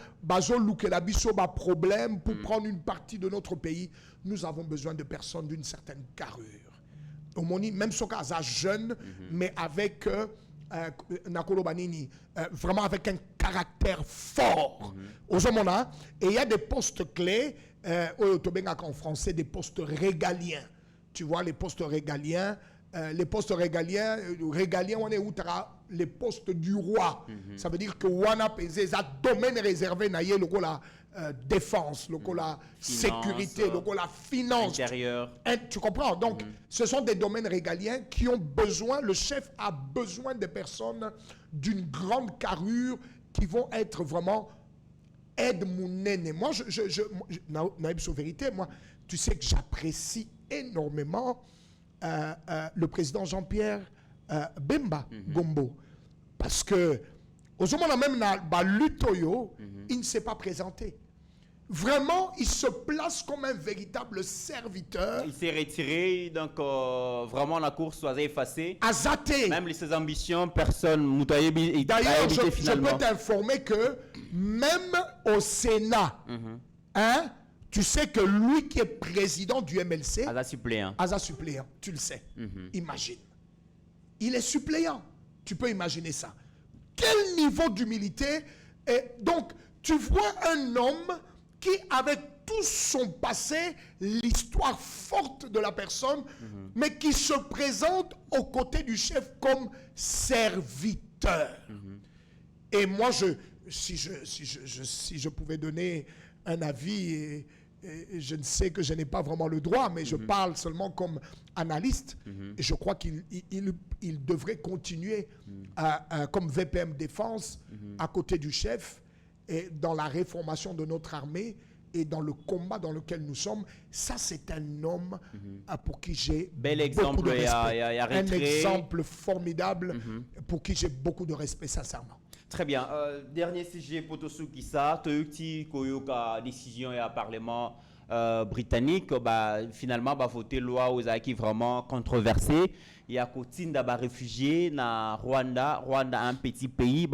problème pour prendre une partie de notre pays. Nous avons besoin de personnes d'une certaine carrure. Même si on est jeune, mais avec vraiment avec un caractère fort. Et il y a des postes clés, en français, des postes régaliens. Tu vois, les postes régaliens, on est où les postes du roi. Ça veut dire que Wana pesé, ça domaine réservé na yé la défense, la sécurité, la finance. Intérieur. Tu comprends? Donc, ce sont des domaines régaliens qui ont besoin, le chef a besoin de personnes d'une grande carrure qui vont être vraiment aide mon aîné. Moi, Naïb Vérité, moi, tu sais que j'apprécie énormément le président Jean-Pierre Bemba Gombo. Parce que, au moment même dans Lutoyo, il ne s'est pas présenté. Vraiment, il se place comme un véritable serviteur. Il s'est retiré, donc vraiment la course soit effacée. Azaté. Même ses ambitions, personne. D'ailleurs, je peux t'informer que même au Sénat, tu sais que lui qui est président du MLC, Aza suppléant, tu le sais. Imagine. Il est suppléant. Tu peux imaginer ça. Quel niveau d'humilité. Et donc, tu vois un homme qui, avec tout son passé, l'histoire forte de la personne, mais qui se présente aux côtés du chef comme serviteur. Et moi, si je pouvais donner un avis, et je ne sais que je n'ai pas vraiment le droit, mais je parle seulement comme analyste, et je crois qu'il devrait continuer comme VPM Défense à côté du chef, et dans la réformation de notre armée et dans le combat dans lequel nous sommes. Ça, c'est un homme pour qui j'ai beaucoup de respect. Un exemple formidable pour qui j'ai beaucoup de respect, sincèrement. Très bien. Dernier sujet pour Tosu Kissa. Toyuti Koyoka décision et à Parlement britannique, finalement, voté loi aux acquis vraiment controversée. Il y a Kotinda réfugié na Rwanda. Rwanda un petit pays,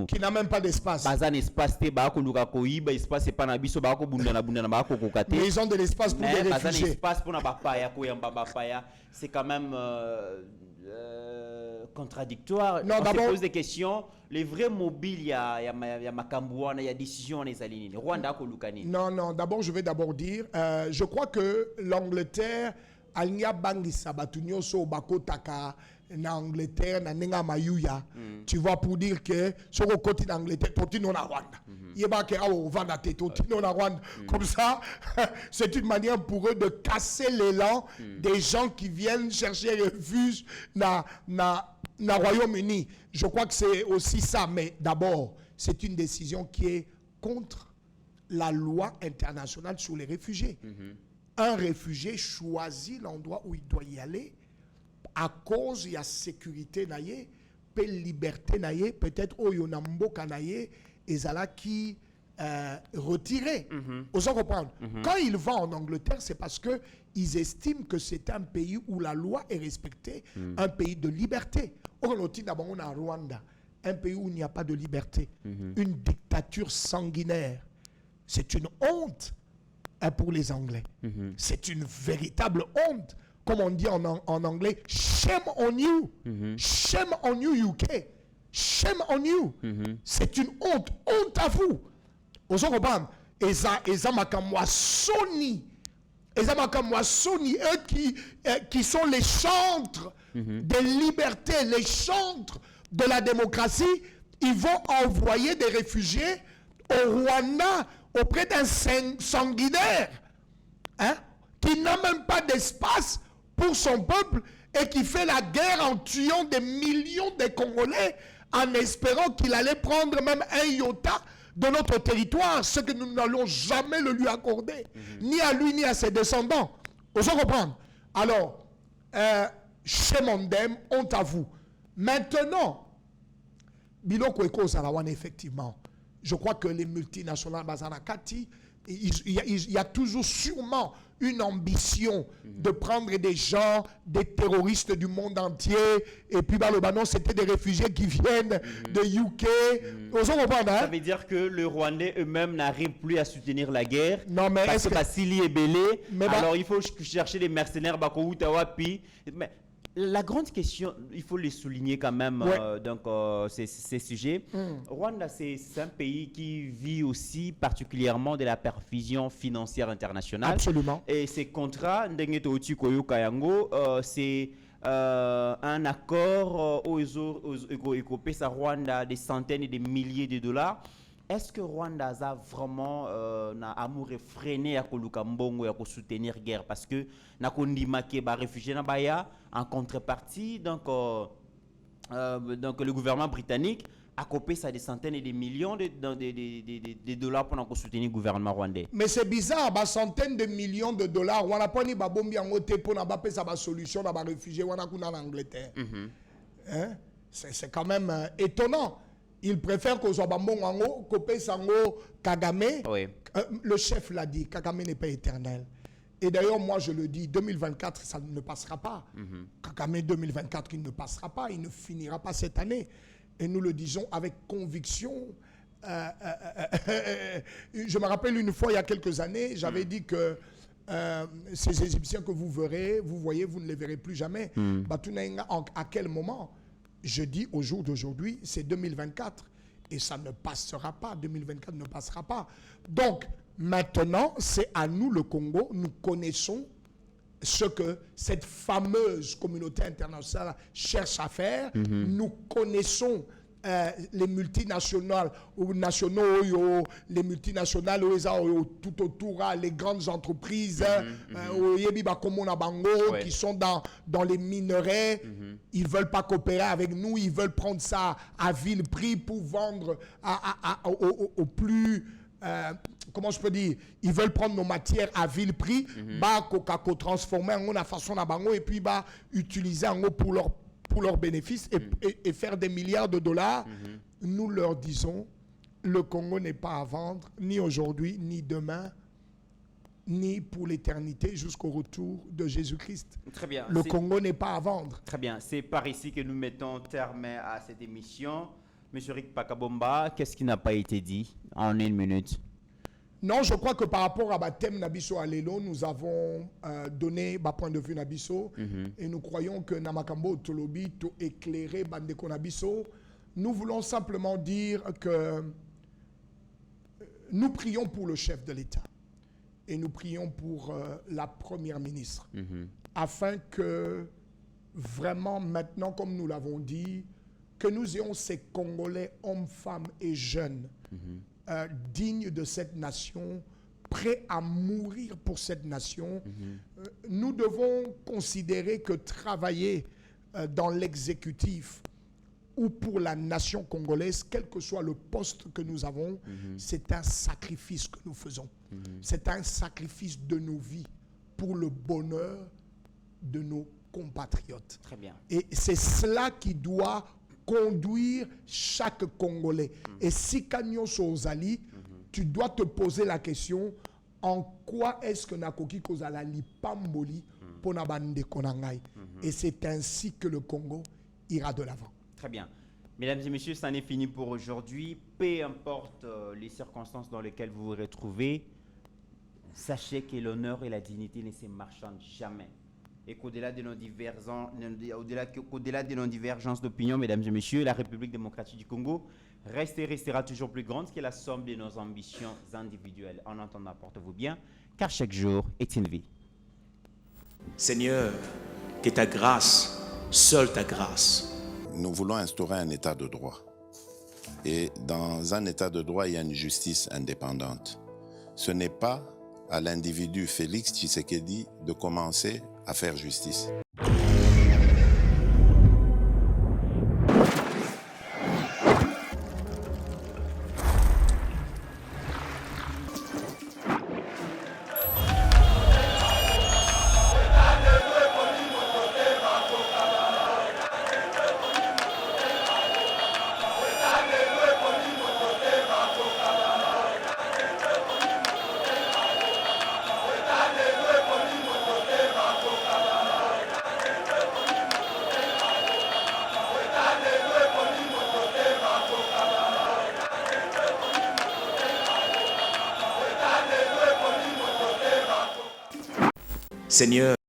qui n'a même pas d'espace. Un espace, espace c'est pas na biso ba ko bunda na mais ils ont de l'espace pour les réfugiés. Espace pour na papaya c'est quand même contradictoire. Non, on d'abord, se pose des questions. Les vrais mobiles, il y a Makambouana, il y a décision les aligner. Rwanda ko lukani. Non, d'abord je vais dire, je crois que l'Angleterre Alnia bangi sabatunyo so bakotaka na Angleterre na nenga mayuya. Tu vois, pour dire que sur le côté d'Angleterre totino na Rwanda. Yeba ke awo vanda te totino na Rwanda. Comme ça, c'est une manière pour eux de casser l'élan des gens qui viennent chercher refuge na Royaume-Uni. Je crois que c'est aussi ça, mais d'abord, c'est une décision qui est contre la loi internationale sur les réfugiés. Un réfugié choisit l'endroit où il doit y aller à cause de la sécurité naïe, de la liberté naïe, peut-être où il y a un mboka naïe et ça qui retiré. Vous comprenez? Quand il va en Angleterre, c'est parce que ils estiment que c'est un pays où la loi est respectée, un pays de liberté. On a Rwanda, un pays où il n'y a pas de liberté, une dictature sanguinaire. C'est une honte pour les Anglais. C'est une véritable honte. Comme on dit en anglais, shame on you. Shame on you, UK. Shame on you. C'est une honte. Honte à vous. Vous comprenez? Et ça makamwa Sony. Et ça makamwa Sony, eux qui sont les chantres des libertés, les chantres de la démocratie, ils vont envoyer des réfugiés au Rwanda auprès d'un sanguinaire qui n'a même pas d'espace pour son peuple et qui fait la guerre en tuant des millions de Congolais en espérant qu'il allait prendre même un iota de notre territoire, ce que nous n'allons jamais le lui accorder, ni à lui ni à ses descendants. Vous comprenez? Alors, chez Mondem, honte à vous. Maintenant, Biloko Eko Zalawan, effectivement, je crois que les multinationales Bazanakati, il y a toujours sûrement une ambition de prendre des gens, des terroristes du monde entier, et puis non, c'était des réfugiés qui viennent de UK. Ça veut dire que les Rwandais eux-mêmes n'arrivent plus à soutenir la guerre. Non, mais parce que Bassili est belé. Alors il faut chercher des mercenaires mais la grande question, il faut les souligner quand même, ces sujets. Rwanda, c'est un pays qui vit aussi particulièrement de la perfusion financière internationale. Absolument. Et ces contrats, c'est un accord aux Rwanda des centaines et des milliers de dollars. Est-ce que Rwanda a vraiment amour effréné à Mbongo et à soutenir la guerre? Parce que les réfugiés en contrepartie, donc le gouvernement britannique a coupé ça des centaines et des millions de dollars pour soutenir le gouvernement rwandais. Mais c'est bizarre, des centaines de millions de dollars, on n'a pas ni babombi en côté pour n'abaper sa solution dans les réfugiés, on a en Angleterre. C'est quand même étonnant. Il préfère que soit Bambongo, Kopé Sango, Kagame. Oui. Le chef l'a dit, Kagame n'est pas éternel. Et d'ailleurs, moi je le dis, 2024, ça ne passera pas. Kagame 2024, il ne passera pas, il ne finira pas cette année. Et nous le disons avec conviction. Je me rappelle une fois, il y a quelques années, j'avais dit que ces Égyptiens que vous verrez, vous voyez, vous ne les verrez plus jamais. À quel moment? Je dis au jour d'aujourd'hui, c'est 2024 et ça ne passera pas. 2024 ne passera pas. Donc, maintenant, c'est à nous, le Congo, nous connaissons ce que cette fameuse communauté internationale cherche à faire. Nous connaissons les multinationales ou nationaux, les multinationales tout autour, les grandes entreprises qui sont dans les minerais. Ils ne veulent pas coopérer avec nous, ils veulent prendre ça à vil prix pour vendre au plus... comment je peux dire, ils veulent prendre nos matières à vil prix, transformer en la façon et puis utiliser pour leurs bénéfices et faire des milliards de dollars. Nous leur disons, le Congo n'est pas à vendre, ni aujourd'hui, ni demain, ni pour l'éternité jusqu'au retour de Jésus-Christ. Très bien. Le Congo n'est pas à vendre. Très bien. C'est par ici que nous mettons terme à cette émission. Monsieur Rick Pakabomba, qu'est-ce qui n'a pas été dit en une minute? Non, je crois que par rapport à thème Nabiso Alelo, nous avons donné point de vue Nabiso et nous croyons que Namakambo Tolobi to éclairé Bandeko Nabiso. Nous voulons simplement dire que nous prions pour le chef de l'État et nous prions pour la première ministre afin que vraiment maintenant, comme nous l'avons dit, que nous ayons ces Congolais, hommes, femmes et jeunes, dignes de cette nation, prêts à mourir pour cette nation. Nous devons considérer que travailler dans l'exécutif ou pour la nation congolaise, quel que soit le poste que nous avons, c'est un sacrifice que nous faisons. C'est un sacrifice de nos vies pour le bonheur de nos compatriotes. Très bien. Et c'est cela qui doit conduire chaque Congolais. Et si Kanyo Sozali, tu dois te poser la question, en quoi est-ce que Nakoki Kozala li pamboli pour Nabande Konangai? Et c'est ainsi que le Congo ira de l'avant. Très bien. Mesdames et messieurs, ça n'est fini pour aujourd'hui. Peu importe les circonstances dans lesquelles vous vous retrouvez, sachez que l'honneur et la dignité ne se marchandent jamais. Et qu'au-delà de nos divergences d'opinion, mesdames et messieurs, la République démocratique du Congo reste et restera toujours plus grande que la somme de nos ambitions individuelles. En entendant, portez-vous bien, car chaque jour est une vie. Seigneur, que ta grâce, seule ta grâce, Nous voulons instaurer un état de droit. Et dans un état de droit, il y a une justice indépendante. Ce n'est pas à l'individu Félix Tshisekedi de commencer à faire justice. Seigneur,